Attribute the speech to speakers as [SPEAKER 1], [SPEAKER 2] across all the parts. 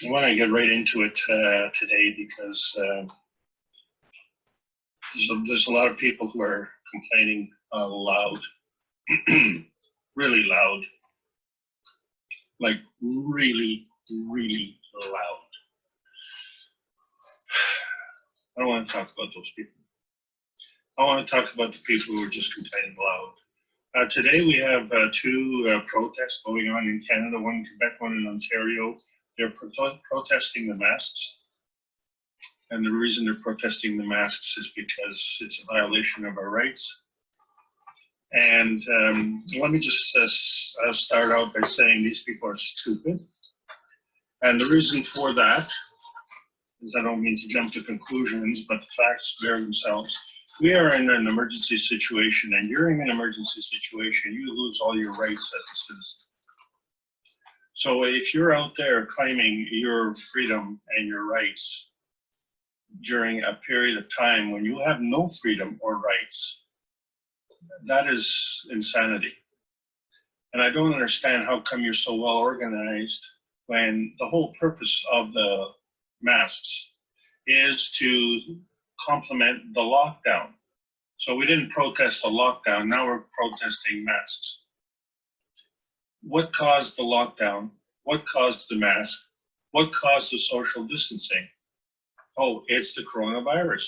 [SPEAKER 1] I want to get right into it today because there's a lot of people who are complaining loud, really loud, like really, really loud. I don't want to talk about those people. I want to talk about the people who are just complaining loud. Today we have two protests going on in Canada, one in Quebec, one in Ontario. They're protesting the masks. And the reason they're protesting the masks is because it's a violation of our rights. And let me just start out by saying these people are stupid. And the reason for that is, I don't mean to jump to conclusions, but the facts bear themselves. We are in an emergency situation, and during an emergency situation, you lose all your rights as a citizen. So if you're out there claiming your freedom and your rights during a period of time when you have no freedom or rights, that is insanity. And I don't understand how come you're so well organized when the whole purpose of the masks is to complement the lockdown. So we didn't protest the lockdown, now we're protesting masks. What caused the lockdown? What caused the mask? What caused the social distancing? Oh, it's the coronavirus.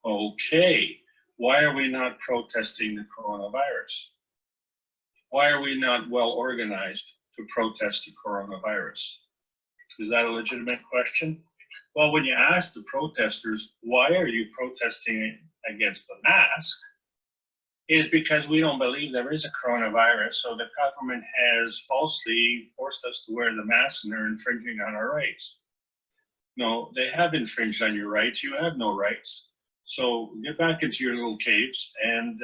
[SPEAKER 1] Okay, why are we not protesting the coronavirus? Why are we not well organized to protest the coronavirus? Is that a legitimate question? Well, when you ask the protesters, why are you protesting against the mask? Is because we don't believe there is a coronavirus, so the government has falsely forced us to wear the mask and they're infringing on our rights. No, they have infringed on your rights. You have no rights. So get back into your little caves and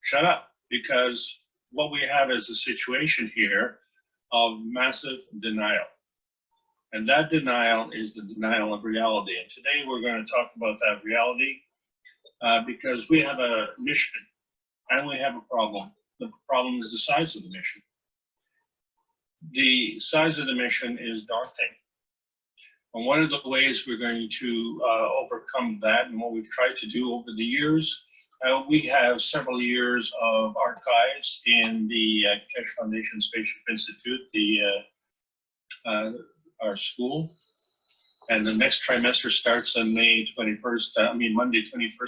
[SPEAKER 1] shut up, because what we have is a situation here of massive denial. And that denial is the denial of reality. And today we're going to talk about that reality because we have a mission and we have a problem. The problem is the size of the mission. The size of the mission is daunting. And one of the ways we're going to overcome that, and what we've tried to do over the years, we have several years of archives in the Keshe Foundation Spaceship Institute, our school. And the next trimester starts on Monday 21st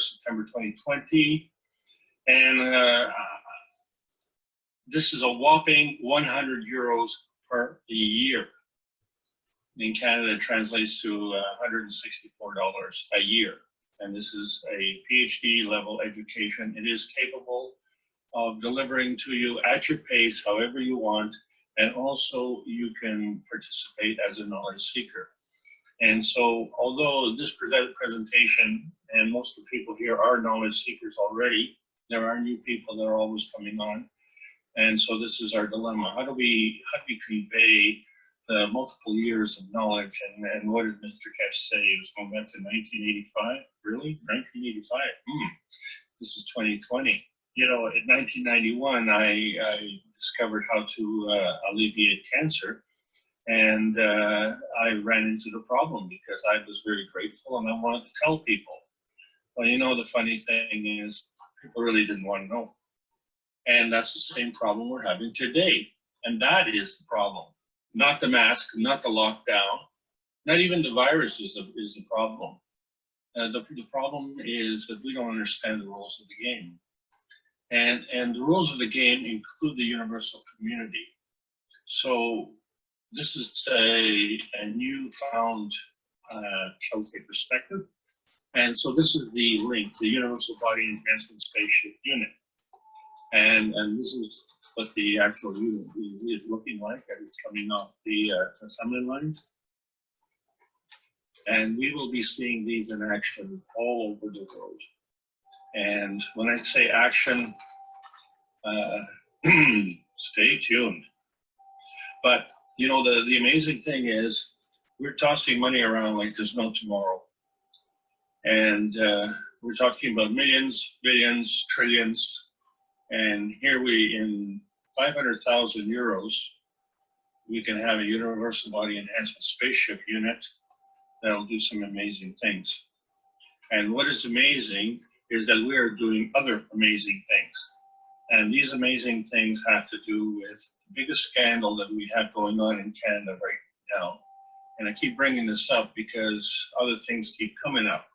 [SPEAKER 1] September 2020. And this is a whopping 100 euros per year. In Canada, it translates to $164 a year. And this is a PhD level education. It is capable of delivering to you at your pace, however you want. And also you can participate as a knowledge seeker. And so, although this presentation, and most of the people here are knowledge seekers already, there are new people that are always coming on. And so this is our dilemma. How do we convey the multiple years of knowledge? And what did Mr. Keshe say? It was going back to 1985? Really? 1985? This is 2020. You know, in 1991, I discovered how to alleviate cancer. And I ran into the problem because I was very grateful and I wanted to tell people. Well, you know, the funny thing is people really didn't want to know. And that's the same problem we're having today. And that is the problem. Not the mask, not the lockdown, not even the virus is the problem. The problem is that we don't understand the rules of the game. And the rules of the game include the universal community. So this is a newfound, shall we say, perspective. And so this is the link, the Universal Body Enhancement Spaceship Unit. And this is what the actual unit is looking like as it's coming off the assembly lines. And we will be seeing these in action all over the world. And when I say action, stay tuned. But you know, the amazing thing is we're tossing money around like there's no tomorrow. And we're talking about millions, billions, trillions. And here we, in 500,000 euros, we can have a universal body enhancement spaceship unit that'll do some amazing things. And what is amazing is that we are doing other amazing things. And these amazing things have to do with the biggest scandal that we have going on in Canada right now. And I keep bringing this up because other things keep coming up.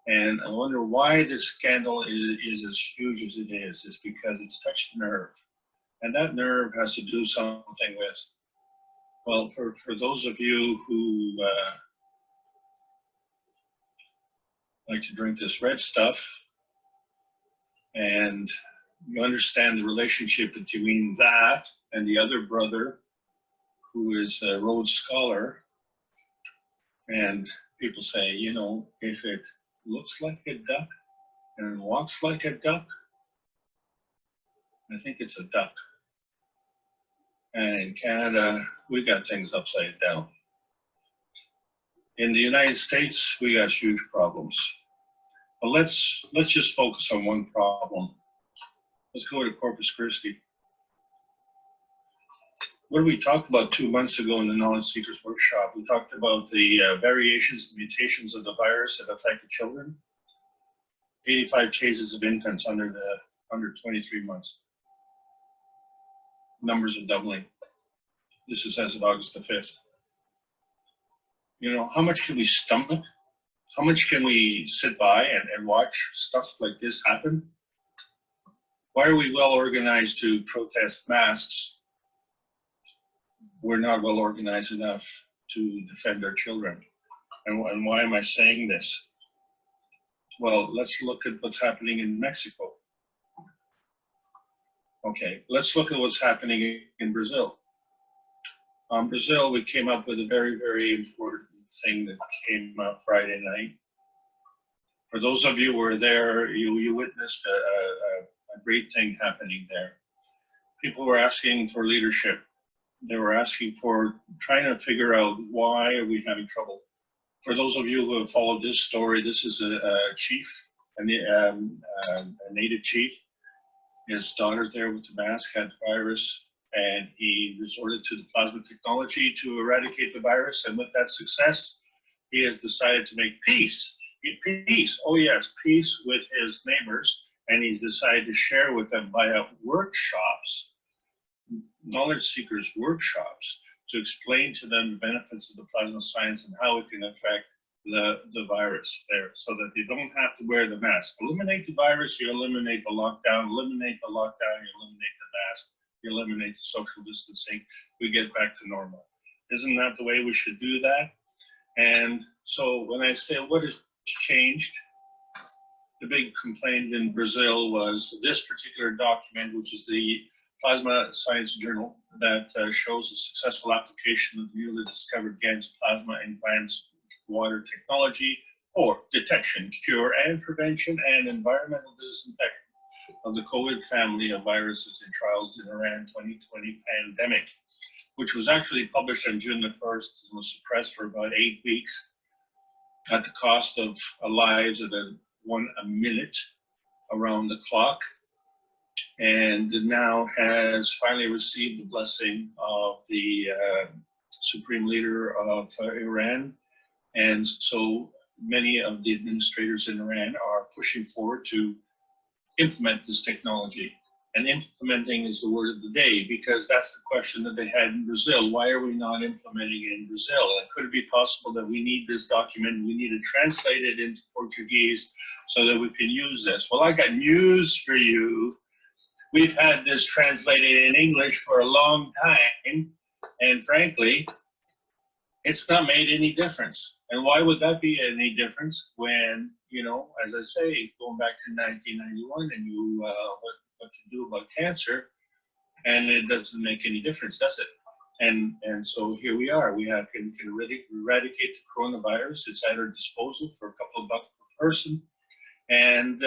[SPEAKER 1] And I wonder why this scandal is as huge as it is. It's because it's touched a nerve. And that nerve has to do something with, well, for those of you who like to drink this red stuff, and you understand the relationship between that and the other brother who is a Rhodes Scholar, and people say, you know, if it looks like a duck and walks like a duck, I think it's a duck. And in Canada, we got things upside down. In the United States, we got huge problems. But let's just focus on one problem. Let's go to Corpus Christi. What did we talk about 2 months ago in the Knowledge Seekers Workshop? We talked about the variations and mutations of the virus that affected children. 85 cases of infants under 23 months. Numbers are doubling. This is as of August the 5th. You know, how much can we stomach? How much can we sit by and watch stuff like this happen? Why are we well organized to protest masks? We're not well organized enough to defend our children. And why am I saying this? Well, let's look at what's happening in Mexico. Okay, let's look at what's happening in Brazil. Brazil, we came up with a very, very important thing that came up Friday night. For those of you who were there, you witnessed a great thing happening there. People were asking for leadership. They were asking for trying to figure out why are we having trouble. For those of you who have followed this story, this is a chief, a native chief. His daughter there with the mask had the virus, and he resorted to the plasma technology to eradicate the virus. And with that success, he has decided to make peace. Peace, oh yes, peace with his neighbors. And he's decided to share with them via workshops, knowledge seekers workshops, to explain to them the benefits of the plasma science and how it can affect the virus there, so that they don't have to wear the mask. Eliminate the virus, you eliminate the lockdown. Eliminate the lockdown, you eliminate the mask. You eliminate the social distancing. We get back to normal. Isn't that the way we should do that? And so when I say what has changed, the big complaint in Brazil was this particular document, which is the Plasma Science Journal, that shows a successful application of newly discovered GANS plasma and GLANS water technology for detection, cure, and prevention and environmental disinfection of the COVID family of viruses in trials in Iran 2020 pandemic, which was actually published on June the 1st and was suppressed for about 8 weeks at the cost of lives at a minute around the clock, and now has finally received the blessing of the supreme leader of Iran. And so many of the administrators in Iran are pushing forward to implement this technology. And implementing is the word of the day, because that's the question that they had in Brazil. Why are we not implementing it in Brazil? And could it be possible that we need this document, we need to translate it into Portuguese so that we can use this? Well, I got news for you. We've had this translated in English for a long time, and frankly, it's not made any difference. And why would that be any difference when, you know, as I say, going back to 1991 and you, what to do about cancer, and it doesn't make any difference, does it? And so here we are. We can eradicate the coronavirus. It's at our disposal for a couple of bucks per person. And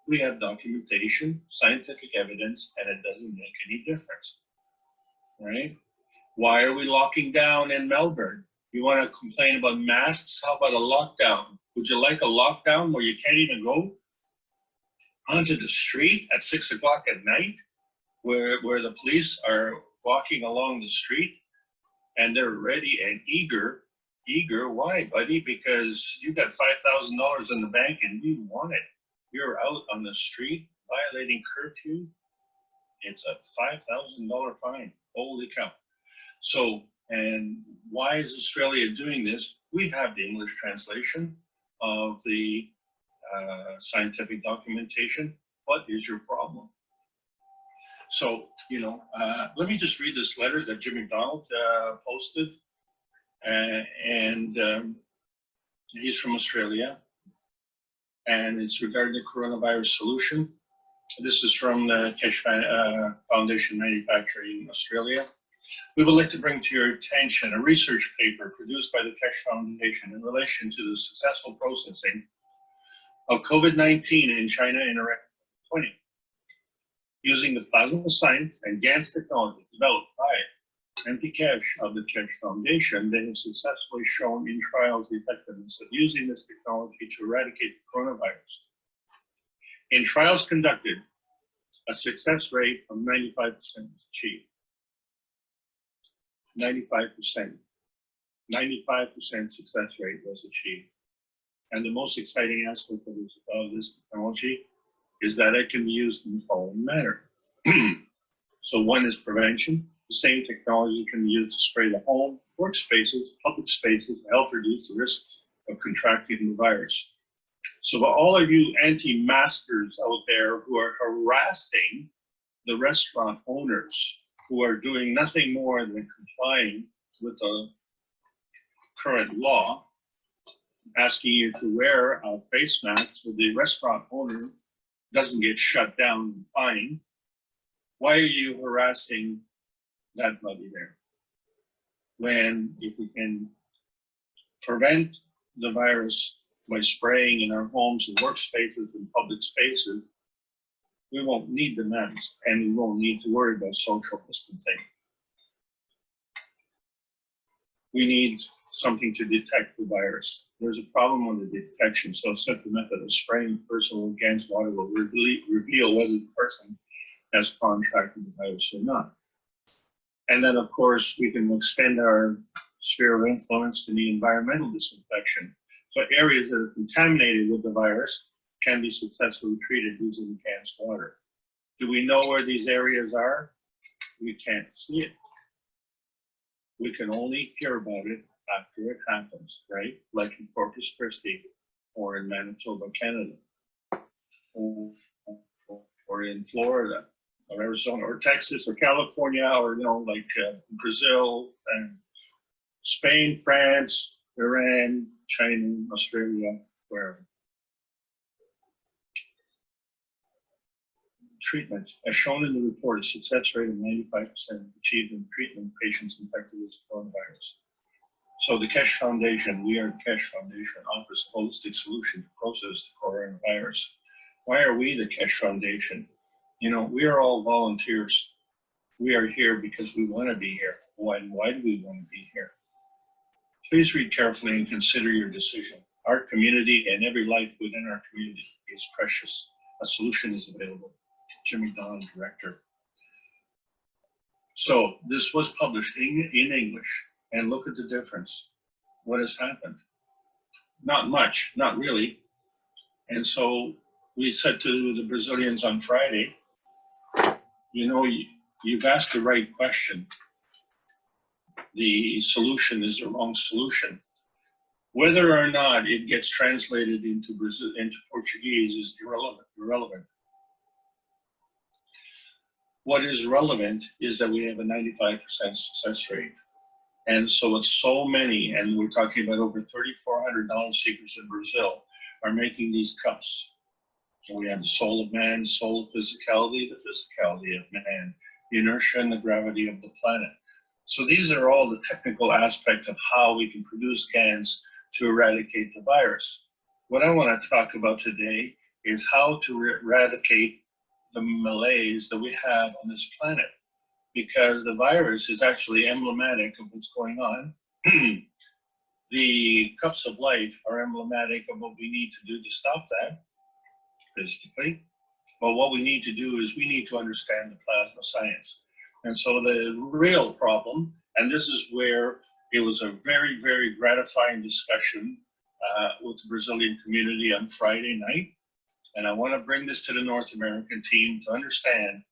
[SPEAKER 1] we have documentation, scientific evidence, and it doesn't make any difference, right? Why are we locking down in Melbourne? You want to complain about masks? How about a lockdown? Would you like a lockdown where you can't even go onto the street at 6 o'clock at night, where the police are walking along the street and they're ready and eager. Why, buddy? Because you got $5,000 in the bank and you want it. You're out on the street violating curfew. It's a $5,000 fine. Holy cow. So, and why is Australia doing this? We have the English translation of the scientific documentation. What is your problem? So, you know, let me just read this letter that Jim McDonald posted. He's from Australia. And it's regarding the coronavirus solution. This is from the Keshe Foundation Manufacturing Australia. We would like to bring to your attention a research paper produced by the Keshe Foundation in relation to the successful processing of COVID-19 in China in 2020, using the plasma science and GANS technology developed by MP Keshe of the Keshe Foundation. They have successfully shown in trials the effectiveness of using this technology to eradicate the coronavirus. In trials conducted, a success rate of 95% was achieved. 95%. 95% success rate was achieved. And the most exciting aspect of this technology is that it can be used in the following manner. So one is prevention. The same technology can be used to spray the home, workspaces, public spaces to help reduce the risk of contracting the virus. So for all of you anti-maskers out there who are harassing the restaurant owners who are doing nothing more than complying with the current law, asking you to wear a face mask so the restaurant owner doesn't get shut down and fined, why are you harassing that buddy there? When if we can prevent the virus by spraying in our homes and workspaces and public spaces, we won't need the mask and we won't need to worry about social distancing. We need something to detect the virus. There's a problem with the detection, so a simple method of spraying the person with GANS water will reveal whether the person has contracted the virus or not. And then, of course, we can extend our sphere of influence to the environmental disinfection. So areas that are contaminated with the virus can be successfully treated using GANS water. Do we know where these areas are? We can't see it. We can only hear about it after it happens, right? Like in Corpus Christi or in Manitoba, Canada, or in Florida, or Arizona, or Texas, or California, or, you know, like Brazil and Spain, France, Iran, China, Australia, wherever. Treatment, as shown in the report, a success rate of 95% achieved in treatment of patients infected with coronavirus. So the Keshe Foundation, we are the Keshe Foundation, offers a holistic solution to process the coronavirus. Why are we the Keshe Foundation? You know, we are all volunteers. We are here because we want to be here. Why do we want to be here? Please read carefully and consider your decision. Our community and every life within our community is precious. A solution is available. Jim McDonald, Director. So this was published in English, and look at the difference. What has happened? Not much, not really. And so we said to the Brazilians on Friday, you know, you've asked the right question. The solution is the wrong solution. Whether or not it gets translated into Portuguese is irrelevant. What is relevant is that we have a 95% success rate. And so it's so many, and we're talking about over 3,400 knowledge seekers in Brazil are making these cups. So we have the soul of man, the soul of physicality, the physicality of man, the inertia and the gravity of the planet. So these are all the technical aspects of how we can produce GANS to eradicate the virus. What I want to talk about today is how to eradicate the malaise that we have on this planet, because the virus is actually emblematic of what's going on. The cups of life are emblematic of what we need to do to stop that, physically. But what we need to do is we need to understand the plasma science. And so the real problem And this is where it was a very, very gratifying discussion with the Brazilian community on Friday night. And I want to bring this to the North American team to understand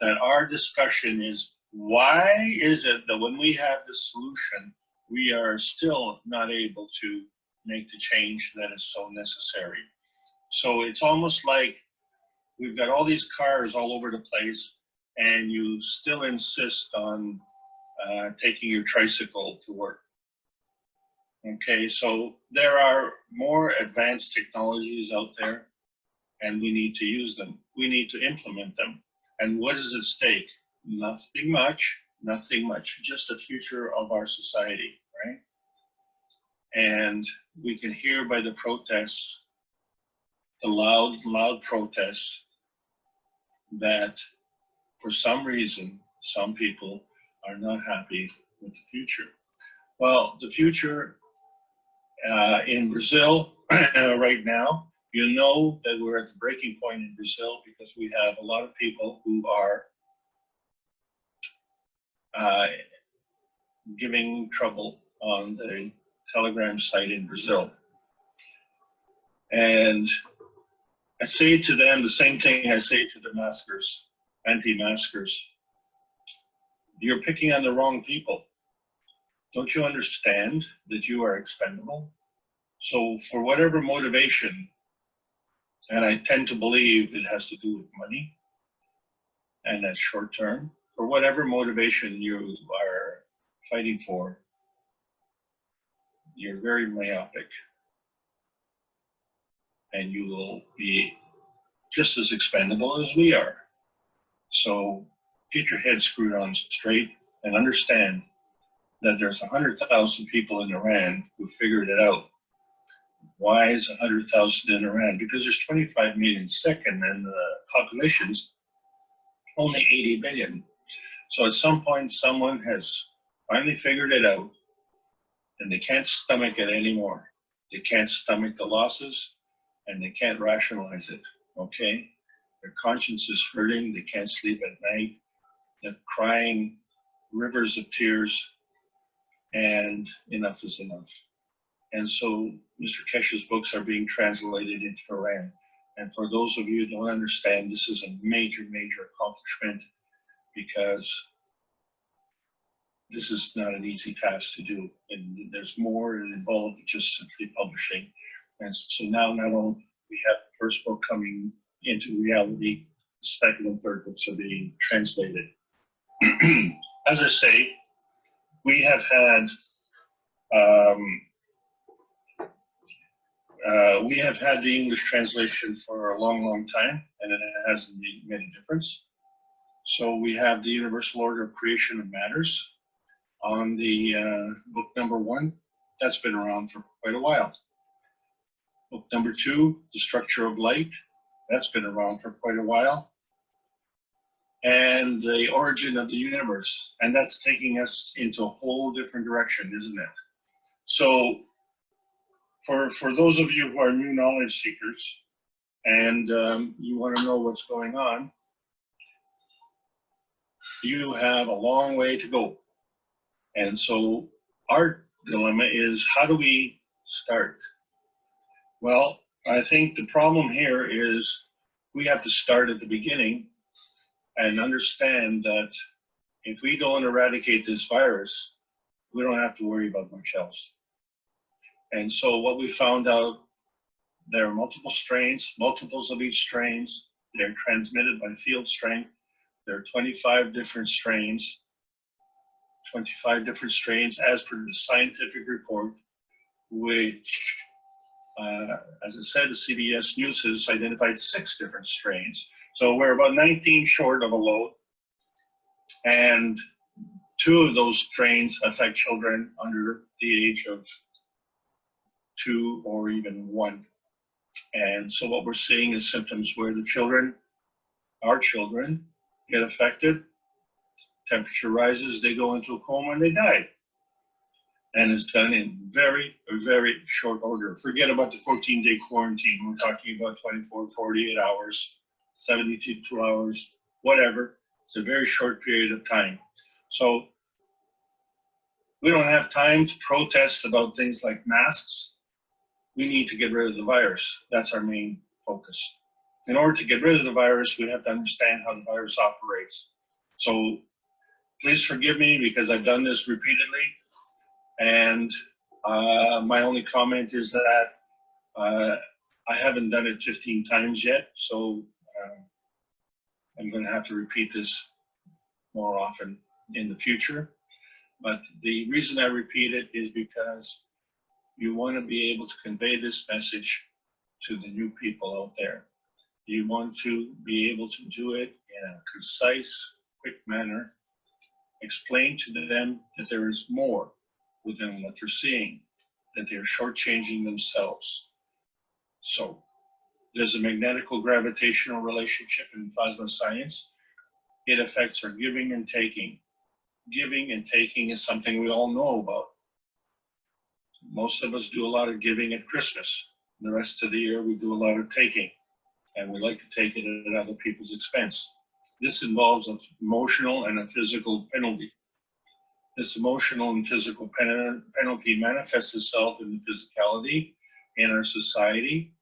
[SPEAKER 1] that our discussion is, why is it that when we have the solution, we are still not able to make the change that is so necessary? So it's almost like we've got all these cars all over the place, and you still insist on taking your tricycle to work. Okay, so there are more advanced technologies out there, and we need to use them. We need to implement them. And what is at stake? Nothing much, nothing much, just the future of our society, right? And we can hear by the protests, the loud protests, that for some reason, some people are not happy with the future. Well, the future in Brazil right now, you know that we're at the breaking point in Brazil because we have a lot of people who are giving trouble on the Telegram site in Brazil. And I say to them the same thing I say to the maskers, anti-maskers. You're picking on the wrong people. Don't you understand that you are expendable? So for whatever motivation, and I tend to believe it has to do with money, and that's short term, for whatever motivation you are fighting for, you're very myopic, and you will be just as expendable as we are. So get your head screwed on straight and understand that there's 100,000 people in Iran who figured it out. Why is 100,000 in Iran? Because there's 25 million sick, and then the population's only 80 million. So at some point, someone has finally figured it out, and they can't stomach it anymore. They can't stomach the losses, and they can't rationalize it, okay? Their conscience is hurting, they can't sleep at night, they're crying rivers of tears, and enough is enough. And so Mr. Keshe's books are being translated into Iran. And for those of you who don't understand, this is a major, major accomplishment, because this is not an easy task to do. And there's more involved than just simply publishing. And so now not only we have the first book coming into reality, the second and third books are being translated. As I say, we have had the English translation for a long, long time, and it hasn't made a difference. So we have the Universal Order of Creation of Matters on the book number 1. That's been around for quite a while. Book number 2, The Structure of Light. That's been around for quite a while. And The Origin of the Universe. And that's taking us into a whole different direction, isn't it? So for those of you who are new knowledge seekers, and you want to know what's going on, you have a long way to go. And so our dilemma is, how do we start? Well, I think the problem here is we have to start at the beginning and understand that if we don't eradicate this virus, we don't have to worry about much else. And so what we found out, there are multiple strains, multiples of each strains. They're transmitted by field strength. There are 25 different strains, as per the scientific report, which, as I said, the CBS News has identified 6 different strains. So we're about 19 short of a load. And 2 of those strains affect children under the age of 2 or even 1. And so what we're seeing is symptoms where the children, our children, get affected, temperature rises, they go into a coma, and they die. And it's done in very, very short order. Forget about the 14-day quarantine. We're talking about 24, 48 hours, 72 hours, whatever. It's a very short period of time. So We don't have time to protest about things like masks. We need to get rid of the virus. That's our main focus. In order to get rid of the virus, we have to understand how the virus operates. So please forgive me because I've done this repeatedly. And my only comment is that I haven't done it 15 times yet. So I'm going to have to repeat this more often in the future. But the reason I repeat it is because you want to be able to convey this message to the new people out there. You want to be able to do it in a concise, quick manner. Explain to them that there is more within what they're seeing, that they're shortchanging themselves. So there's a magnetical gravitational relationship in plasma science. It affects our giving and taking. Giving and taking is something we all know about. Most of us do a lot of giving at Christmas. The rest of the year we do a lot of taking, and we like to take it at other people's expense. This involves an emotional and a physical penalty. This emotional and physical penalty manifests itself in the physicality in our society,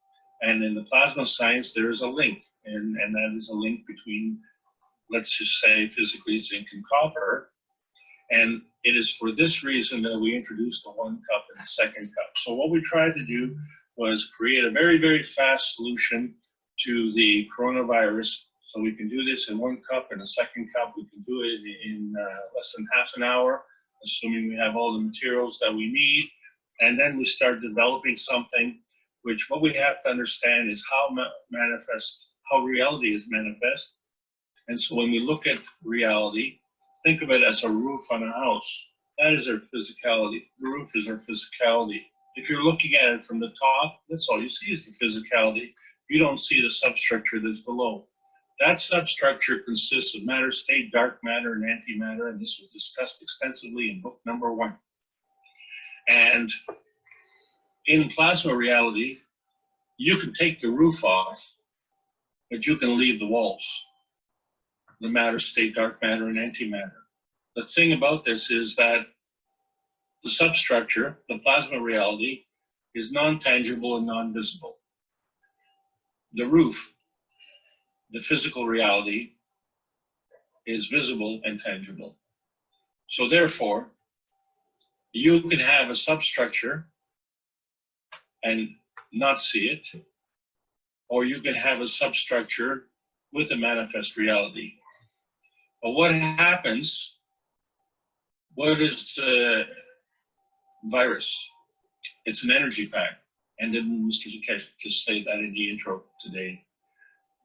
[SPEAKER 1] and in the plasma science there is a link, and that is a link between, let's just say, physically zinc and copper. And it is for this reason that we introduced the 1 cup and the 2nd cup. So what we tried to do was create a very, very fast solution to the coronavirus. So we can do this in 1 cup and a 2nd cup. We can do it in less than half an hour, assuming we have all the materials that we need. And then we start developing something which what we have to understand is how reality is manifest. And so when we look at reality, think of it as a roof on a house. That is our physicality. The roof is our physicality. If you're looking at it from the top, that's all you see is the physicality. You don't see the substructure that's below. That substructure consists of matter, state, dark matter, and antimatter, and this was discussed extensively in book number 1. And in plasma reality, you can take the roof off, but you can leave the walls. The matter, state, dark matter, and antimatter. The thing about this is that the substructure, the plasma reality, is non-tangible and non-visible. The roof, the physical reality, is visible and tangible. So therefore, you can have a substructure and not see it, or you can have a substructure with a manifest reality. But what happens, what is the virus? It's an energy pack. And didn't Mr. Zukesh just say that in the intro today?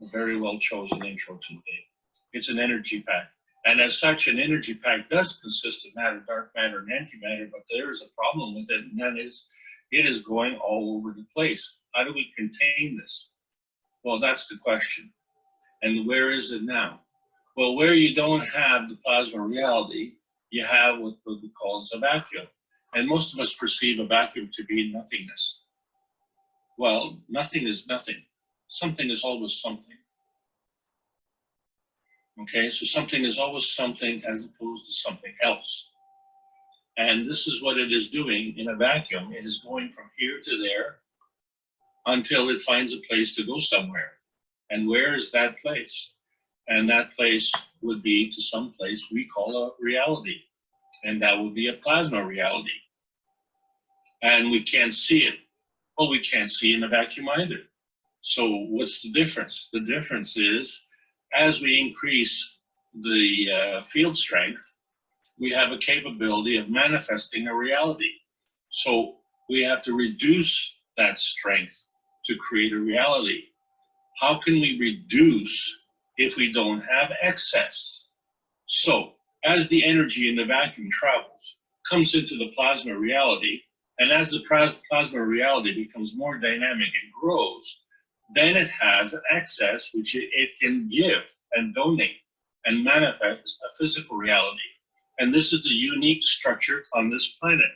[SPEAKER 1] A very well chosen intro today. It's an energy pack. And as such, an energy pack does consist of matter, dark matter, and antimatter, but there is a problem with it, and that is it is going all over the place. How do we contain this? Well, that's the question. And where is it now? Well, where you don't have the plasma reality, you have what we call a vacuum. And most of us perceive a vacuum to be nothingness. Well, nothing is nothing. Something is always something. Okay, so something is always something as opposed to something else. And this is what it is doing in a vacuum. It is going from here to there until it finds a place to go somewhere. And where is that place? And that place would be to some place we call a reality. And that would be a plasma reality. And we can't see it. Well, we can't see in a vacuum either. So what's the difference? The difference is as we increase the field strength, we have a capability of manifesting a reality. So we have to reduce that strength to create a reality. How can we reduce if we don't have excess? So as the energy in the vacuum travels, comes into the plasma reality, and as the plasma reality becomes more dynamic and grows, then it has an excess which it can give and donate and manifest a physical reality. And this is the unique structure on this planet.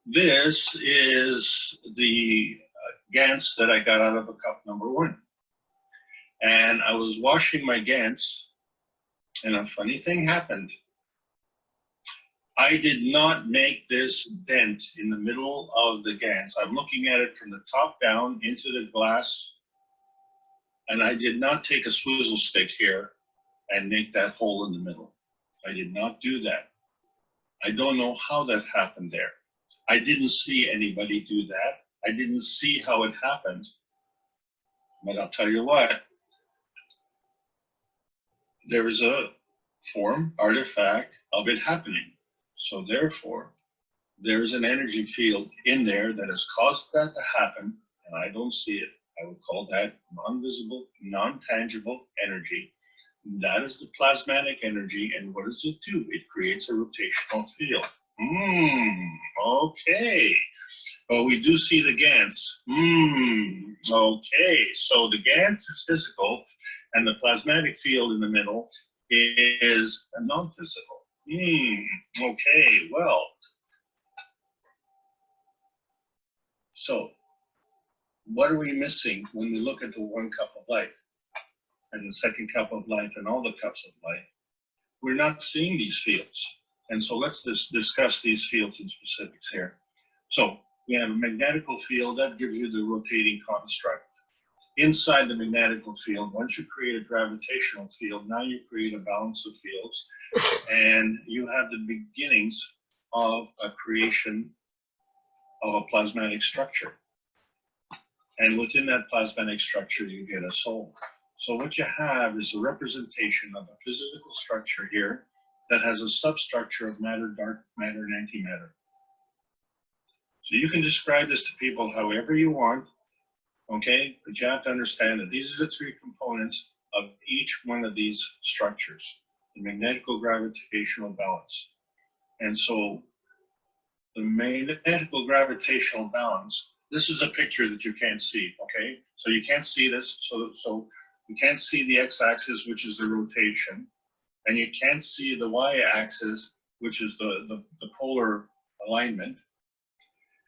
[SPEAKER 1] This is the Gantz that I got out of a cup number 1. And I was washing my Gantz, and a funny thing happened. I did not make this dent in the middle of the GANs. I'm looking at it from the top down into the glass, and I did not take a swizzle stick here and make that hole in the middle. I did not do that. I don't know how that happened there. I didn't see anybody do that. I didn't see how it happened. But I'll tell you what, there is a form, artifact of it happening. So therefore, there's an energy field in there that has caused that to happen, and I don't see it. I would call that non-visible, non-tangible energy. That is the plasmatic energy, and what does it do? It creates a rotational field. Okay. Well, we do see the GANs. Okay, so the GANs is physical, and the plasmatic field in the middle is non-physical. Okay, well. So, what are we missing when we look at the one cup of life and the second cup of life and all the cups of life? We're not seeing these fields. And so let's discuss these fields in specifics here. So we have a magnetical field that gives you the rotating construct. Inside the magnetical field, once you create a gravitational field, now you create a balance of fields, and you have the beginnings of a creation of a plasmatic structure. And within that plasmatic structure, you get a soul. So what you have is a representation of a physical structure here that has a substructure of matter, dark matter, and antimatter. So you can describe this to people however you want, okay? But you have to understand that these are the three components of each one of these structures, the magnetical gravitational balance. And so the magnetical gravitational balance, this is a picture that you can't see, okay? So you can't see this, so you can't see the x-axis, which is the rotation, and you can't see the y-axis, which is the polar alignment.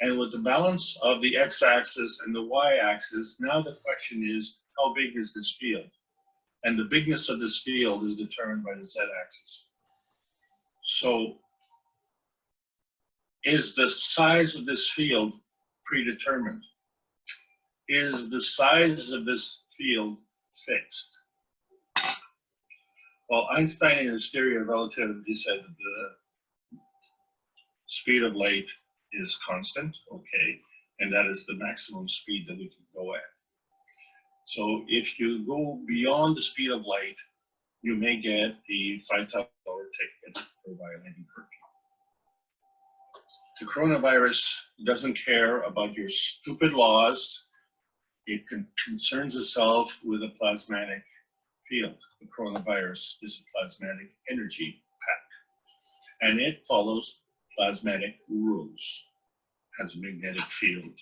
[SPEAKER 1] And with the balance of the x-axis and the y-axis, now the question is, how big is this field? And the bigness of this field is determined by the z-axis. So is the size of this field predetermined? Is the size of this field fixed? Well, Einstein in his theory of relativity said that the speed of light is constant, okay, and that is the maximum speed that we can go at. So if you go beyond the speed of light, you may get the $5,000 ticket for violating curfew. The coronavirus doesn't care about your stupid laws. It concerns itself with a plasmatic field. The coronavirus is a plasmatic energy pack, and it follows plasmatic rules, has a magnetic field.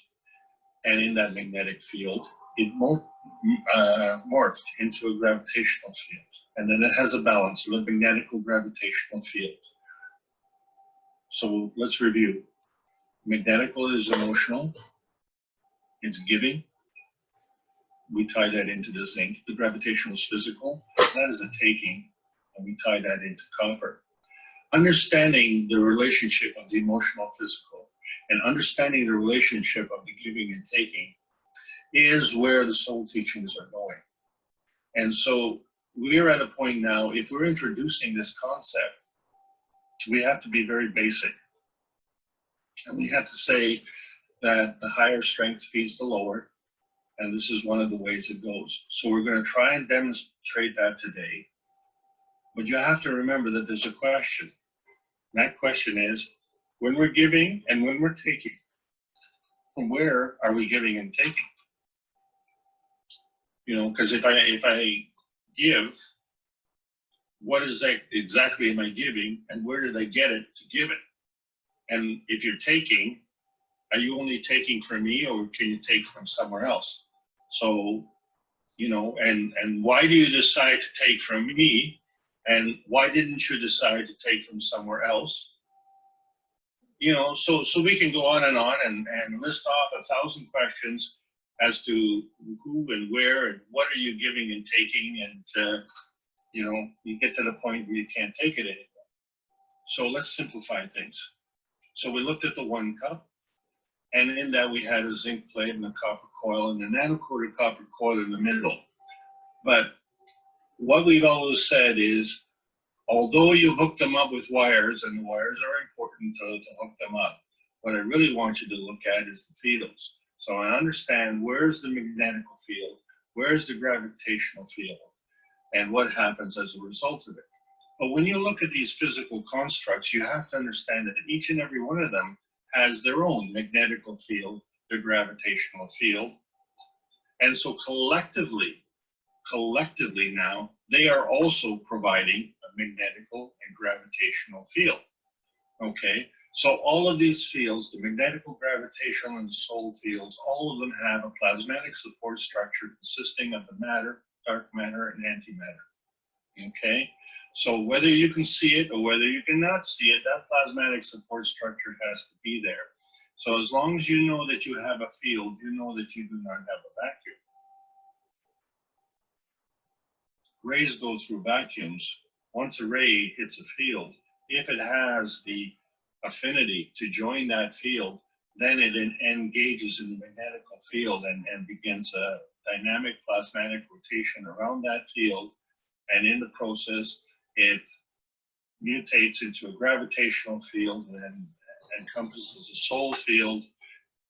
[SPEAKER 1] And in that magnetic field, it morphed into a gravitational field. And then it has a balance of a magnetical gravitational field. So let's review. Magnetical is emotional. It's giving. We tie that into the zinc. The gravitational is physical. That is a taking, and we tie that into copper. Understanding the relationship of the emotional physical and understanding the relationship of the giving and taking is where the soul teachings are going. And so we're at a point now, if we're introducing this concept, we have to be very basic. And we have to say that the higher strength feeds the lower, and this is one of the ways it goes. So we're going to try and demonstrate that today. But you have to remember that there's a question. And that question is, when we're giving and when we're taking, from where are we giving and taking? You know, because if I give, what is that exactly am I giving, and where did I get it to give it? And if you're taking, are you only taking from me, or can you take from somewhere else? So, you know, and why do you decide to take from me, and why didn't you decide to take from somewhere else? You know, so we can go on and list off 1,000 questions as to who and where and what are you giving and taking, and you know, you get to the point where you can't take it anymore. So let's simplify things. So we looked at the one cup, and in that we had a zinc plate and a copper coil and a nanocoated copper coil in the middle. But what we've always said is, although you hook them up with wires, and the wires are important to hook them up, what I really want you to look at is the fields. So I understand where's the magnetical field, where's the gravitational field, and what happens as a result of it. But when you look at these physical constructs, you have to understand that each and every one of them has their own magnetical field, their gravitational field. And so collectively now, they are also providing a magnetical and gravitational field. Okay, so all of these fields, the magnetical, gravitational, and the soul fields, all of them have a plasmatic support structure consisting of the matter, dark matter, and antimatter. Okay, so whether you can see it or whether you cannot see it, that plasmatic support structure has to be there. So as long as you know that you have a field, you know that you do not have a vacuum. Rays go through vacuums. Once a ray hits a field, if it has the affinity to join that field, then it engages in the magnetical field and begins a dynamic plasmatic rotation around that field. And in the process, it mutates into a gravitational field and encompasses a soul field.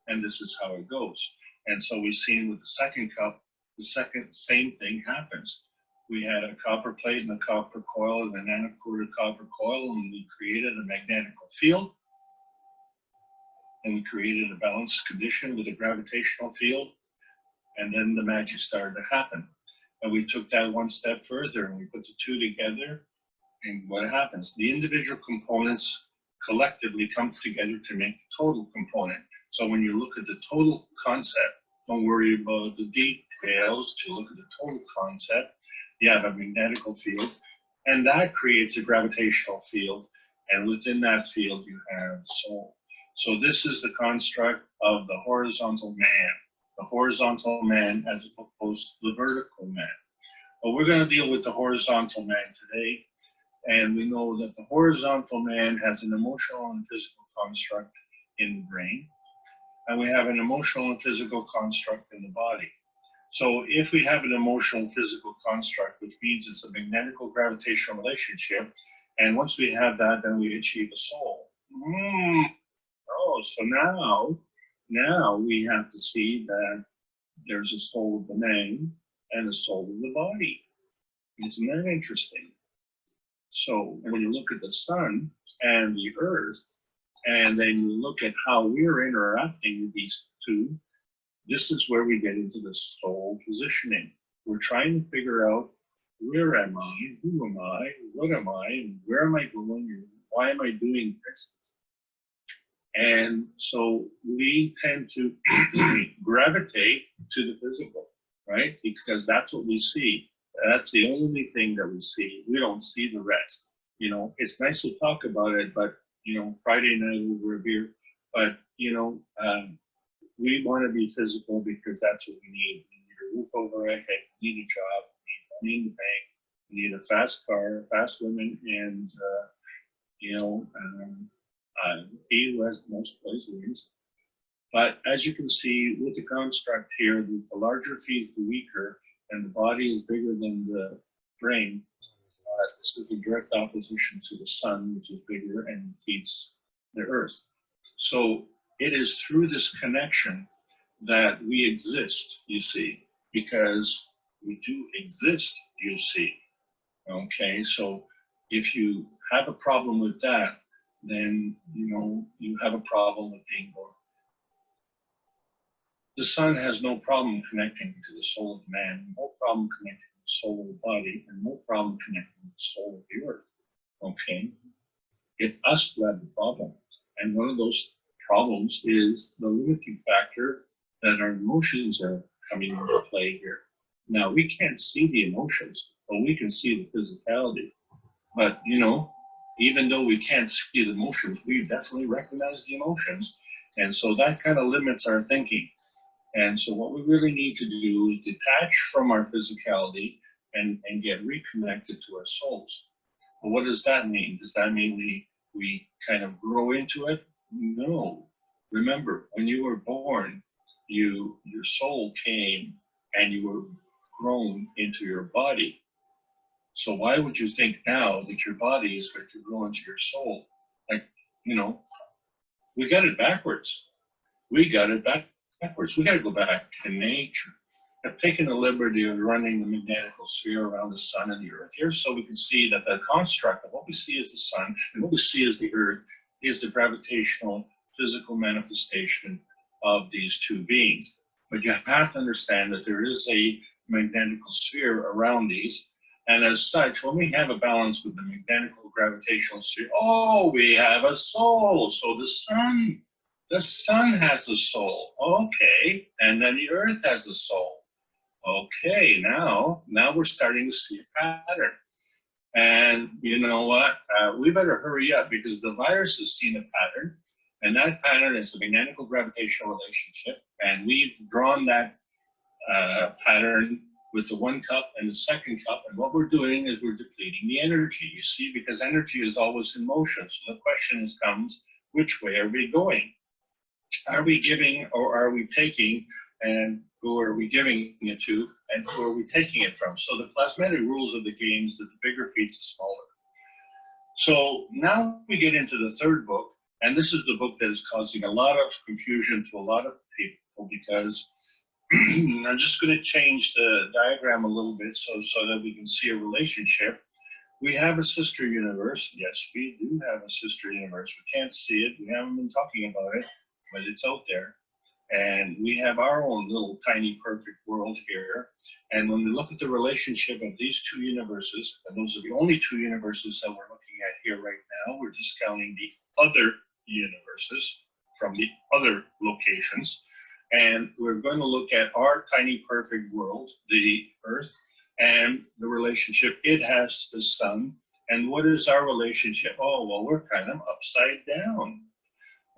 [SPEAKER 1] And this is how it goes. And so we've seen with the second cup, same thing happens. We had a copper plate and a copper coil and a nanocoated copper coil, and we created a magnetical field. And we created a balanced condition with a gravitational field. And then the magic started to happen. And we took that one step further and we put the two together. And what happens? The individual components collectively come together to make the total component. So when you look at the total concept, don't worry about the details, to look at the total concept. You have a magnetical field, and that creates a gravitational field, and within that field you have soul. So this is the construct of the horizontal man as opposed to the vertical man. But we're going to deal with the horizontal man today, and we know that the horizontal man has an emotional and physical construct in the brain, and we have an emotional and physical construct in the body. So if we have an emotional physical construct, which means it's a magnetical gravitational relationship, and once we have that, then we achieve a soul. Oh, so now we have to see that there's a soul of the man and a soul of the body. Isn't that interesting? So when you look at the sun and the earth, and then you look at how we're interacting with these two, this is where we get into the soul positioning. We're trying to figure out, where am I, who am I, what am I, and where am I going, and why am I doing this? And so we tend to gravitate to the physical, right? Because that's what we see. That's the only thing that we see. We don't see the rest. You know, it's nice to talk about it, but, you know, Friday night over a beer, but, you know, we want to be physical because that's what we need. We need a roof over our head, we need a job, we need money in the bank, we need a fast car, fast women, and, you know, be as most places. But as you can see with the construct here, the larger feeds the weaker, and the body is bigger than the brain. This is the direct opposition to the sun, which is bigger and feeds the earth. So it is through this connection that we exist, you see, because we do exist, you see. Okay, so if you have a problem with that, then, you know, you have a problem with being born. The sun has no problem connecting to the soul of man, no problem connecting to the soul of the body, and no problem connecting to the soul of the earth. Okay? It's us who have the problem. And one of those problems is the limiting factor that our emotions are coming into play here. Now, we can't see the emotions, but we can see the physicality. But, you know, even though we can't see the emotions, we definitely recognize the emotions. And so that kind of limits our thinking. And so what we really need to do is detach from our physicality and get reconnected to our souls. Well, what does that mean? Does that mean we we kind of grow into it? No. Remember, when you were born, your soul came and you were grown into your body. So why would you think now that your body is going to grow into your soul? Like, you know, we got it backwards. We got it backwards. We got to go back to nature. I've taken the liberty of running the magnetical sphere around the sun and the earth here so we can see that the construct of what we see as the sun and what we see as the earth is the gravitational physical manifestation of these two beings. But you have to understand that there is a magnetical sphere around these. And as such, when we have a balance with the magnetical gravitational sphere, oh, we have a soul. So the sun has a soul. Okay. And then the earth has a soul. Okay, now we're starting to see a pattern. And you know what? We better hurry up because the virus has seen a pattern, and that pattern is a magnetical gravitational relationship. And we've drawn that pattern with the one cup and the second cup. And what we're doing is we're depleting the energy, you see, because energy is always in motion. So the question comes, which way are we going? Are we giving or are we taking? And who are we giving it to, and who are we taking it from? So the plasmatic rules of the game is that the bigger feeds the smaller. So now we get into the third book, and this is the book that is causing a lot of confusion to a lot of people because I'm just going to change the diagram a little bit so that we can see a relationship. We have a sister universe. Yes, we do have a sister universe. We can't see it. We haven't been talking about it, but it's out there. And we have our own little tiny perfect world here. And when we look at the relationship of these two universes, and those are the only two universes that we're looking at here right now, we're discounting the other universes from the other locations. And we're going to look at our tiny perfect world, the Earth, and the relationship it has to the sun. And what is our relationship? Oh, well, we're kind of upside down.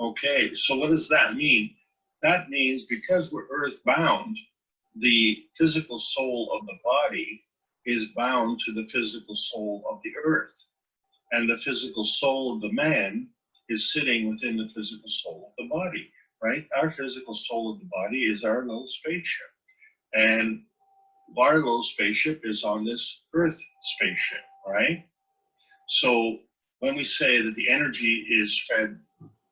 [SPEAKER 1] Okay, so what does that mean? That means because we're earthbound, the physical soul of the body is bound to the physical soul of the earth. And the physical soul of the man is sitting within the physical soul of the body, right? Our physical soul of the body is our little spaceship. And our little spaceship is on this earth spaceship, right? So when we say that the energy is fed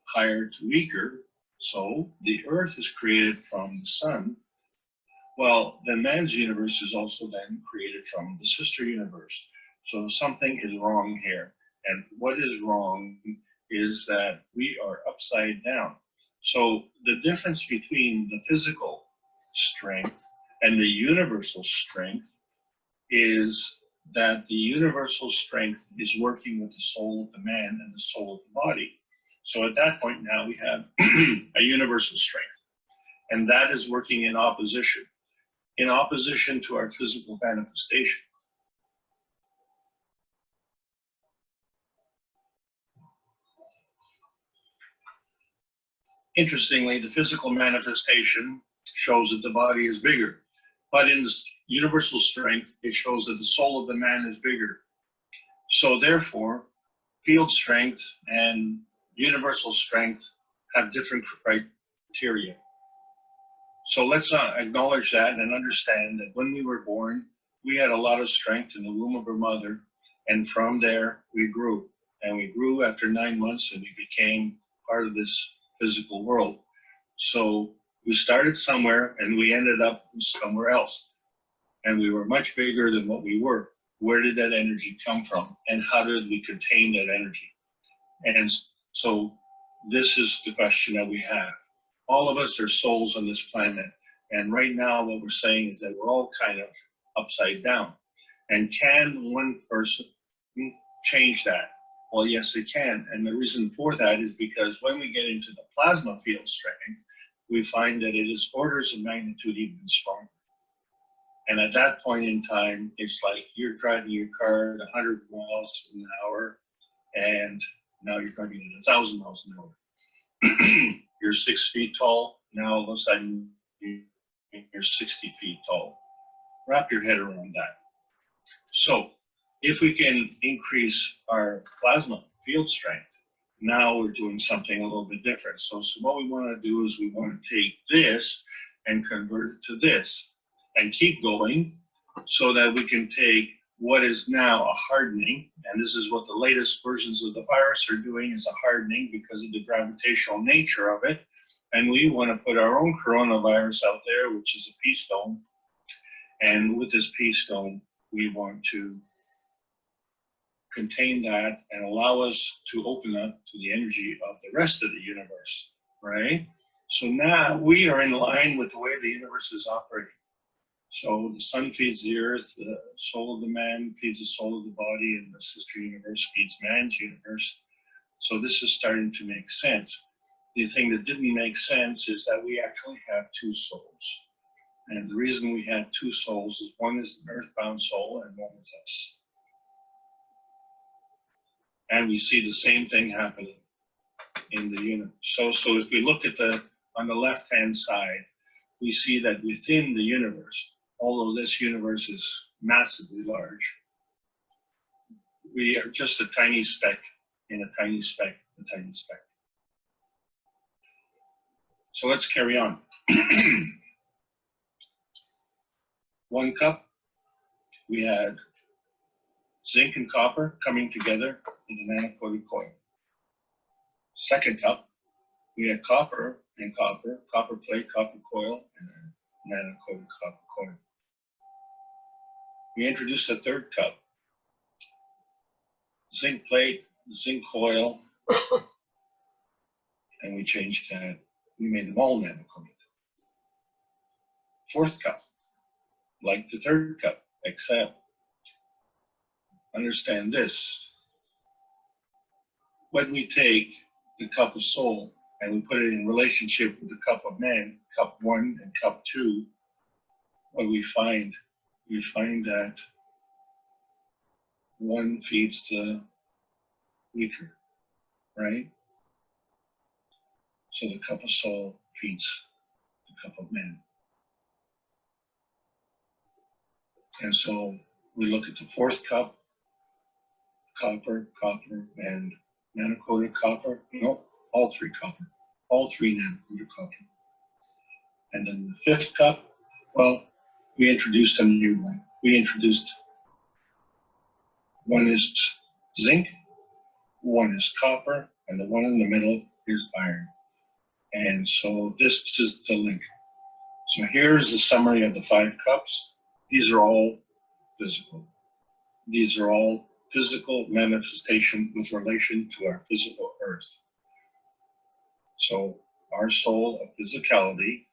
[SPEAKER 1] higher to weaker, so the earth is created from the sun. Well, then man's universe is also then created from the sister universe. So something is wrong here. And what is wrong is that we are upside down. So the difference between the physical strength and the universal strength is that the universal strength is working with the soul of the man and the soul of the body. So at that point now we have a universal strength, and that is working in opposition to our physical manifestation. Interestingly, the physical manifestation shows that the body is bigger, but in this universal strength, it shows that the soul of the man is bigger. So therefore, field strength and universal strength have different criteria. So let's acknowledge that and understand that when we were born, we had a lot of strength in the womb of our mother, and from there we grew. And we grew after 9 months and we became part of this physical world. So we started somewhere and we ended up somewhere else. And we were much bigger than what we were. Where did that energy come from? And how did we contain that energy? And so this is the question that we have. All of us are souls on this planet. And right now what we're saying is that we're all kind of upside down. And can one person change that? Well, yes, it can. And the reason for that is because when we get into the plasma field strength, we find that it is orders of magnitude even stronger. And at that point in time, it's like you're driving your car at 100 miles an hour, and now you're driving at 1,000 miles an hour. You're 6 feet tall. Now all of a sudden you're 60 feet tall. Wrap your head around that. So if we can increase our plasma field strength, Now we're doing something a little bit different. So what we want to do is we want to take this and convert it to this and keep going so that we can take what is now a hardening, and this is what the latest versions of the virus are doing, is a hardening because of the gravitational nature of it. And we want to put our own coronavirus out there, which is a pea stone. And with this pea stone, we want to contain that and allow us to open up to the energy of the rest of the universe, right? So now we are in line with the way the universe is operating. So the sun feeds the earth, the soul of the man feeds the soul of the body, and the sister universe feeds man's universe. So this is starting to make sense. The thing that didn't make sense is that we actually have two souls. And the reason we have two souls is one is an earthbound soul and one is us. And we see the same thing happening in the universe. So if we look at on the left-hand side, we see that within the universe, although this universe is massively large, we are just a tiny speck in a tiny speck, a tiny speck. So let's carry on. One cup, we had zinc and copper coming together in a nanocoated coil. Second cup, we had copper and copper plate, copper coil, and a nanocoated copper coil. We introduced a third cup, zinc plate, zinc coil, and we changed that. We made them all nanocoated. Fourth cup, like the third cup, except understand this. When we take the cup of soul and we put it in relationship with the cup of man, cup 1 and cup 2, what we find that one feeds the weaker, right? So the cup of soul feeds the cup of man. And so we look at the fourth cup, copper, and nanocoated copper. No, all three copper, all three nanocoated copper. And then the fifth cup, well, we introduced a new one. We introduced, one is zinc, one is copper, and the one in the middle is iron. And so this is the link. So here's the summary of the 5 cups. These are all physical. These are all physical manifestation with relation to our physical earth. So our soul of physicality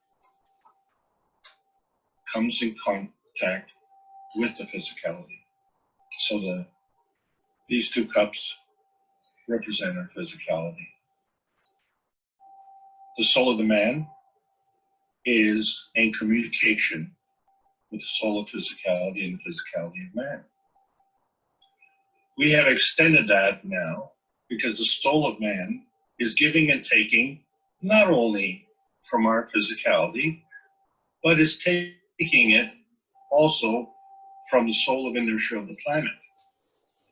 [SPEAKER 1] comes in contact with the physicality. So these 2 cups represent our physicality. The soul of the man is in communication with the soul of physicality and the physicality of man. We have extended that now because the soul of man is giving and taking not only from our physicality, but is taking it also from the soul of inertia of the planet,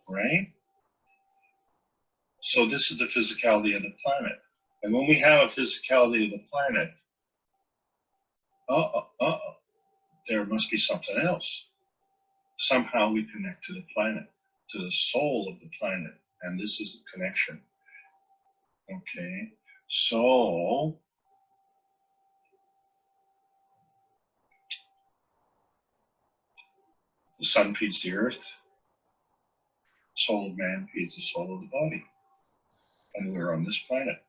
[SPEAKER 1] right? So this is the physicality of the planet. And when we have a physicality of the planet, there must be something else. Somehow we connect to the planet, to the soul of the planet, and this is the connection. Okay, so the sun feeds the earth, soul of man feeds the soul of the body, and we're on this planet.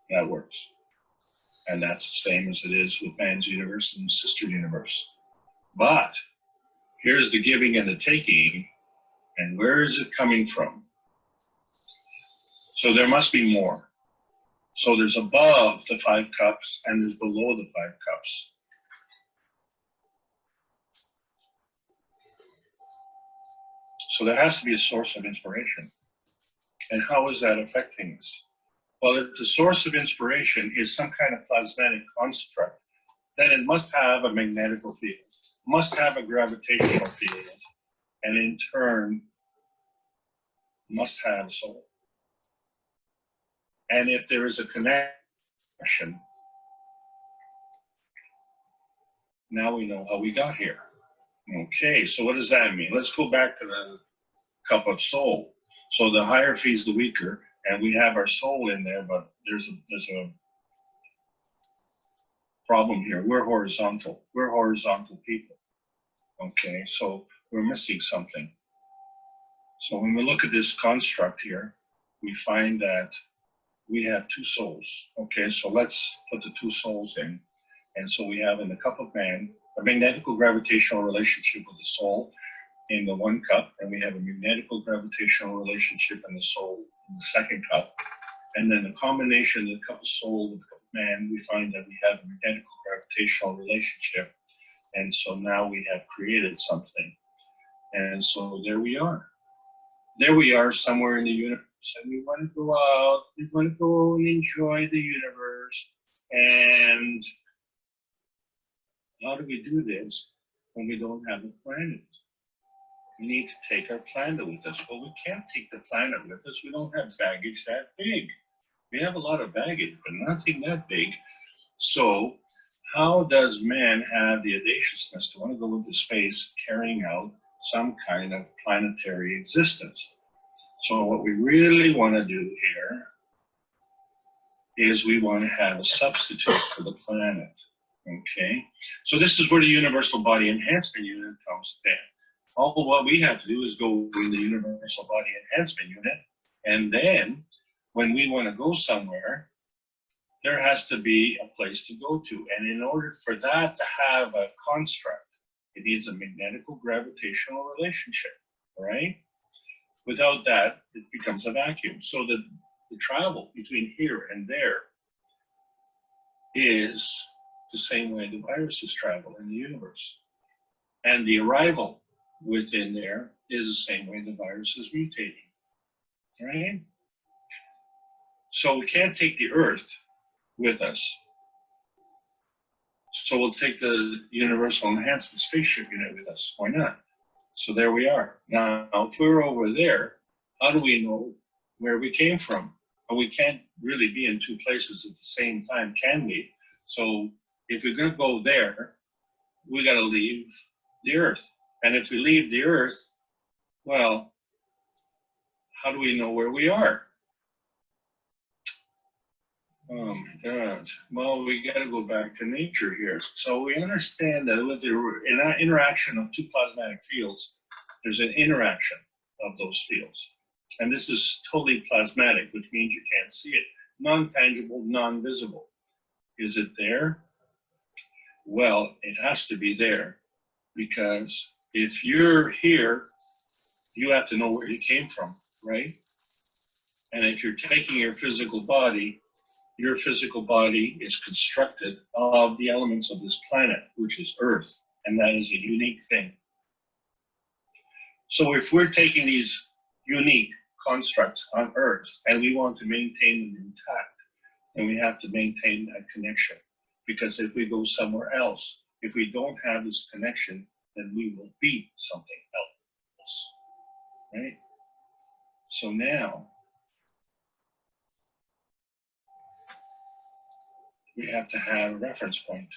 [SPEAKER 1] That works. And that's the same as it is with man's universe and the sister universe. But here's the giving and the taking, and where is it coming from? So there must be more. So there's above the 5 cups and there's below the 5 cups. So there has to be a source of inspiration. And how is that affecting us? Well, if the source of inspiration is some kind of plasmatic construct, then it must have a magnetical field, must have a gravitational field, and in turn, must have a soul. And if there is a connection, now we know how we got here. Okay, so what does that mean? Let's go back to the cup of soul. So the higher feeds the weaker, and we have our soul in there, but there's a problem here. We're horizontal. We're horizontal people. Okay, so we're missing something. So when we look at this construct here, we find that we have two souls. Okay, so let's put the two souls in. And so we have in the cup of man, a magnetical gravitational relationship with the soul in the one cup, and we have a magnetical gravitational relationship in the soul in the second cup. And then the combination of the cup of soul with the cup of man, we find that we have a magnetical gravitational relationship. And so now we have created something. And so there we are. There we are somewhere in the universe. And we want to go out, we want to go and enjoy the universe. And how do we do this when we don't have a planet? We need to take our planet with us. Well, we can't take the planet with us. We don't have baggage that big. We have a lot of baggage, but nothing that big. So how does man have the audaciousness to want to go into space carrying out some kind of planetary existence? So what we really want to do here is we want to have a substitute for the planet. Okay, so this is where the universal body enhancement unit comes in. All what we have to do is go in the universal body enhancement unit, and then when we want to go somewhere, there has to be a place to go to. And in order for that to have a construct, it needs a magnetical gravitational relationship, right? Without that, it becomes a vacuum. So the travel between here and there is the same way the viruses travel in the universe. And the arrival within there is the same way the virus is mutating, right? So we can't take the Earth with us. So we'll take the Universal Enhancement Spaceship Unit with us. Why not? So there we are. Now, if we're over there, how do we know where we came from? Well, we can't really be in two places at the same time, can we? So if we're going to go there, we got to leave the Earth. And if we leave the Earth, well, how do we know where we are? Oh my God. Well, we got to go back to nature here. So we understand that with the interaction of two plasmatic fields, there's an interaction of those fields. And this is totally plasmatic, which means you can't see it. Non-tangible, non-visible. Is it there? Well, it has to be there, because if you're here, you have to know where you came from, right? And if you're taking your physical body is constructed of the elements of this planet, which is Earth, and that is a unique thing. So if we're taking these unique constructs on Earth and we want to maintain them intact, then we have to maintain that connection. Because if we go somewhere else, if we don't have this connection, then we will be something else, right? So now, we have to have a reference point.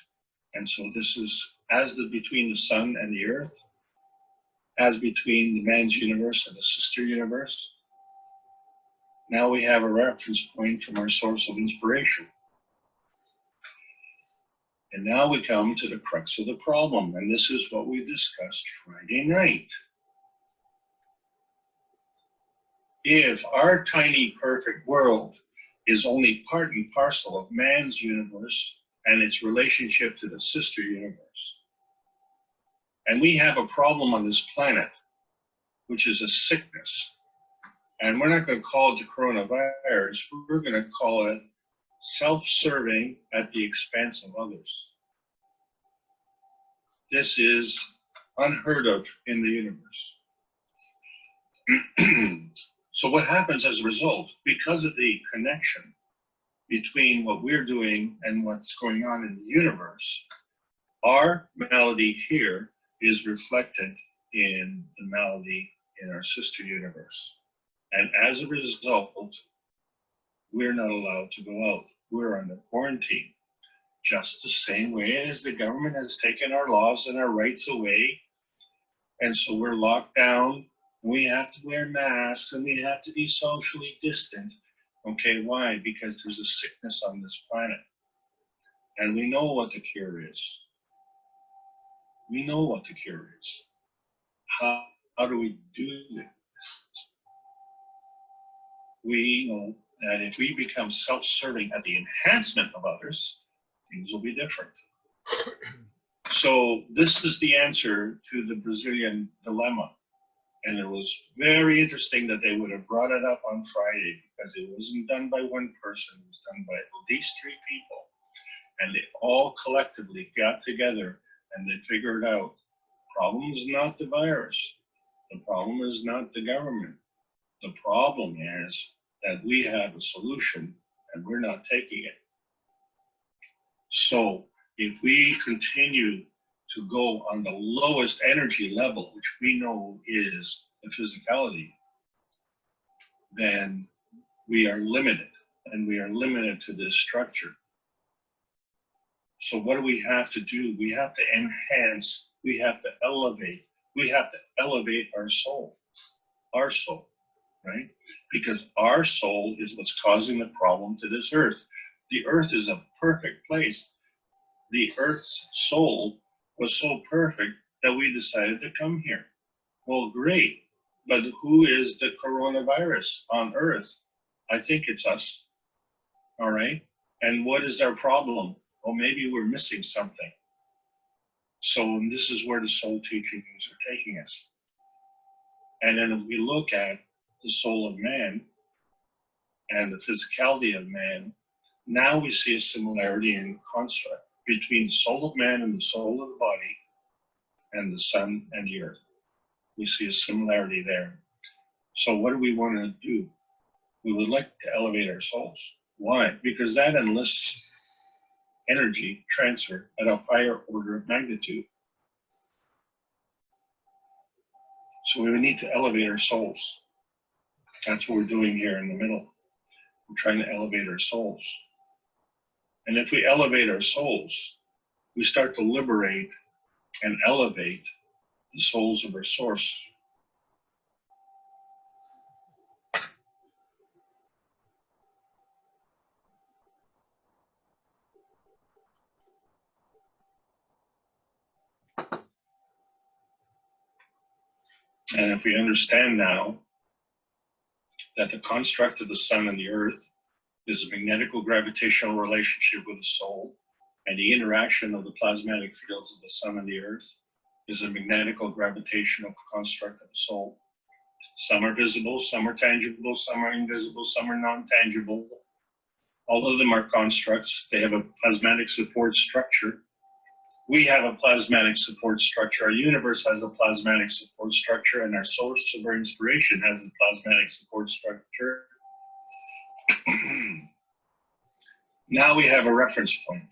[SPEAKER 1] And so this is as between the sun and the earth, as between the man's universe and the sister universe. Now we have a reference point from our source of inspiration. And now we come to the crux of the problem, and this is what we discussed Friday night. If our tiny perfect world is only part and parcel of man's universe and its relationship to the sister universe, and we have a problem on this planet, which is a sickness, and we're not going to call it the coronavirus, we're going to call it self-serving at the expense of others. This is unheard of in the universe. So what happens as a result, because of the connection between what we're doing and what's going on in the universe, our melody here is reflected in the melody in our sister universe. And as a result, we're not allowed to go out. We're under quarantine. Just the same way as the government has taken our laws and our rights away. And so we're locked down. We have to wear masks and we have to be socially distant. Okay, why? Because there's a sickness on this planet. And we know what the cure is. We know what the cure is. How do we do this? We know that if we become self-serving at the enhancement of others, things will be different. So this is the answer to the Brazilian dilemma. And it was very interesting that they would have brought it up on Friday, because it wasn't done by one person, it was done by at least 3 people. And they all collectively got together and they figured out, the problem is not the virus. The problem is not the government. The problem is that we have a solution and we're not taking it. So if we continue to go on the lowest energy level, which we know is the physicality, then we are limited, and we are limited to this structure. So what do we have to do? We have to enhance, we have to elevate our soul, right? Because our soul is what's causing the problem to this earth. The earth is a perfect place. The earth's soul was so perfect that we decided to come here. Well, great, but who is the coronavirus on earth? I think it's us, all right? And what is our problem? Well, maybe we're missing something. So this is where the soul teachings are taking us. And then if we look at the soul of man and the physicality of man, now we see a similarity in construct between the soul of man and the soul of the body and the sun and the earth. We see a similarity there. So what do we want to do? We would like to elevate our souls. Why? Because that enlists energy transfer at a higher order of magnitude. So we need to elevate our souls. That's what we're doing here in the middle. We're trying to elevate our souls. And if we elevate our souls, we start to liberate and elevate the souls of our source. And if we understand now that the construct of the sun and the earth is a magnetical gravitational relationship with the soul, and the interaction of the plasmatic fields of the sun and the earth is a magnetical gravitational construct of the soul. Some are visible, some are tangible, some are invisible, some are non-tangible. All of them are constructs. They have a plasmatic support structure. We have a plasmatic support structure. Our universe has a plasmatic support structure, and our source of our inspiration has a plasmatic support structure. Now we have a reference point,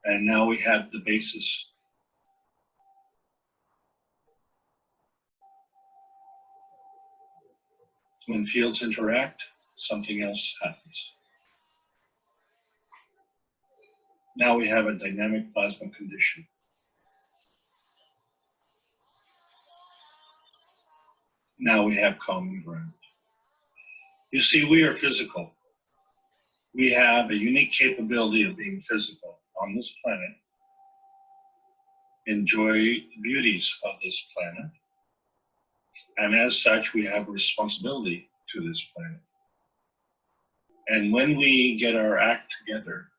[SPEAKER 1] and now we have the basis. When fields interact, something else happens. Now we have a dynamic plasma condition. Now we have common ground. You see, we are physical. We have a unique capability of being physical on this planet, enjoy the beauties of this planet, and as such, we have a responsibility to this planet. And when we get our act together,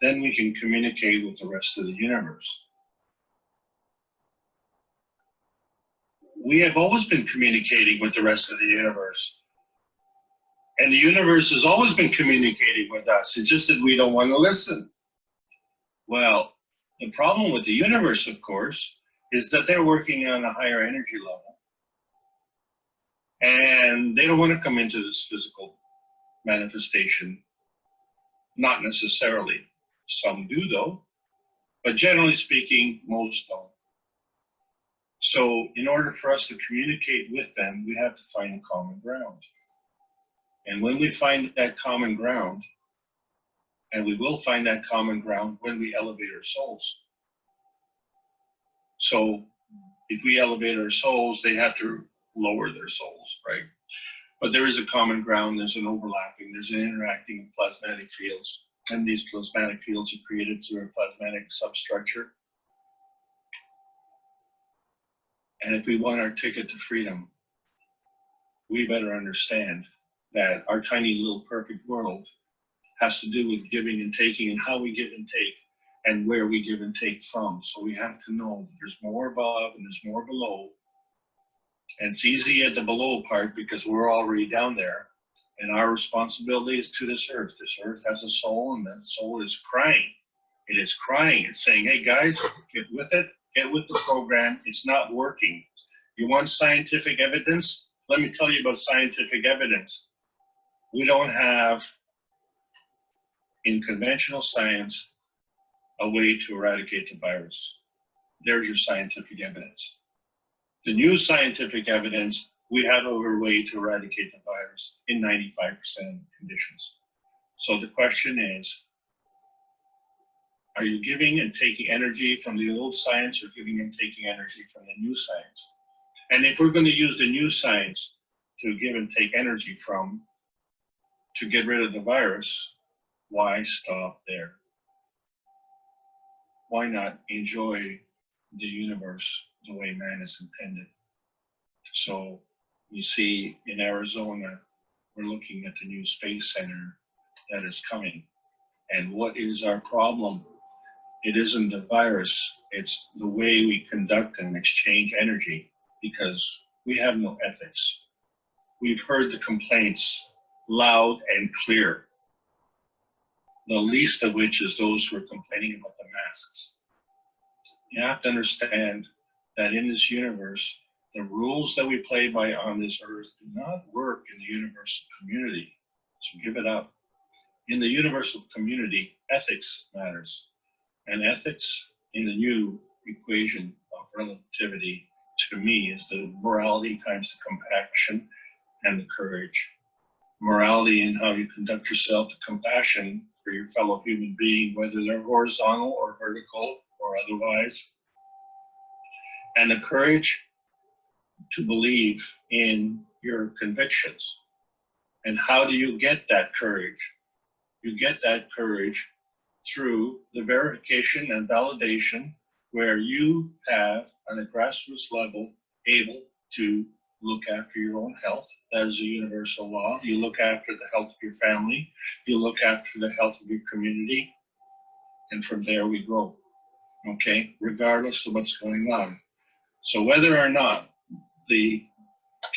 [SPEAKER 1] then we can communicate with the rest of the universe. We have always been communicating with the rest of the universe. And the universe has always been communicating with us. It's just that we don't want to listen. Well, the problem with the universe, of course, is that they're working on a higher energy level. And they don't want to come into this physical manifestation. Not necessarily. Some do, though. But generally speaking, most don't. So in order for us to communicate with them, we have to find common ground. And when we find that common ground, and we will find that common ground when we elevate our souls. So if we elevate our souls, they have to lower their souls, right? But there is a common ground, there's an overlapping, there's an interacting of plasmatic fields. And these plasmatic fields are created through a plasmatic substructure. And if we want our ticket to freedom, we better understand that our tiny little perfect world has to do with giving and taking, and how we give and take, and where we give and take from. So we have to know that there's more above and there's more below. And it's easy at the below part because we're already down there. And our responsibility is to this earth. This earth has a soul, and that soul is crying. It is crying. It's saying, hey guys, get with it. Get with the program. It's not working. You want scientific evidence? Let me tell you about scientific evidence. We don't have, in conventional science, a way to eradicate the virus. There's your scientific evidence. The new scientific evidence, we have a way to eradicate the virus in 95% of conditions. So the question is, are you giving and taking energy from the old science, or giving and taking energy from the new science? And if we're going to use the new science to give and take energy from, to get rid of the virus, why stop there? Why not enjoy the universe the way man is intended? So you see in Arizona, we're looking at the new space center that is coming. And what is our problem? It isn't the virus, it's the way we conduct and exchange energy, because we have no ethics. We've heard the complaints loud and clear, the least of which is those who are complaining about the masks. You have to understand that in this universe, the rules that we play by on this earth do not work in the universal community. So give it up. In the universal community, ethics matters. And ethics in the new equation of relativity, to me, is the morality times the compassion and the courage. Morality in how you conduct yourself, the compassion for your fellow human being, whether they're horizontal or vertical or otherwise. And the courage to believe in your convictions. And how do you get that courage? You get that courage through the verification and validation, where you have, on a grassroots level, able to look after your own health. That is a universal law. You look after the health of your family. You look after the health of your community. And from there we grow, okay? Regardless of what's going on. So whether or not the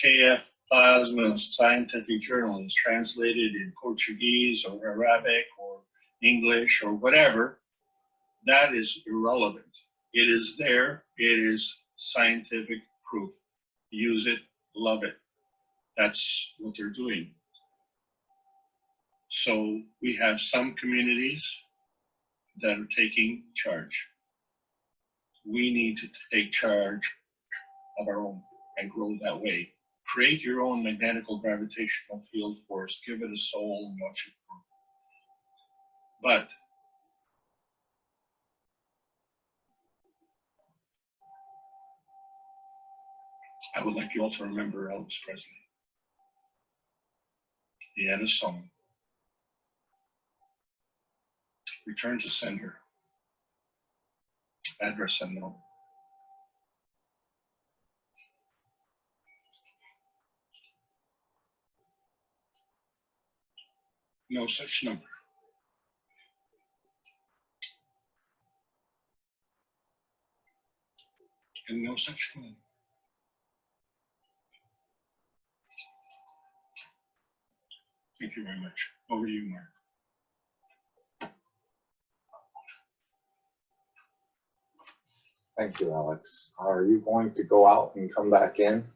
[SPEAKER 1] KF Plasma Scientific Journal is translated in Portuguese or Arabic or English or whatever, that is irrelevant. It is there. It is scientific proof. Use it, love it. That's what they're doing. So we have some communities that are taking charge. We need to take charge of our own and grow that way. Create your own magnetical gravitational field force, give it a soul, and watch it grow. But I would like you all to remember Elvis Presley. He had a song, Return to Sender, address unknown. No such number. And no such phone. Thank you very much. Over to you, Mark.
[SPEAKER 2] Thank you, Alex. Are you going to go out and come back in?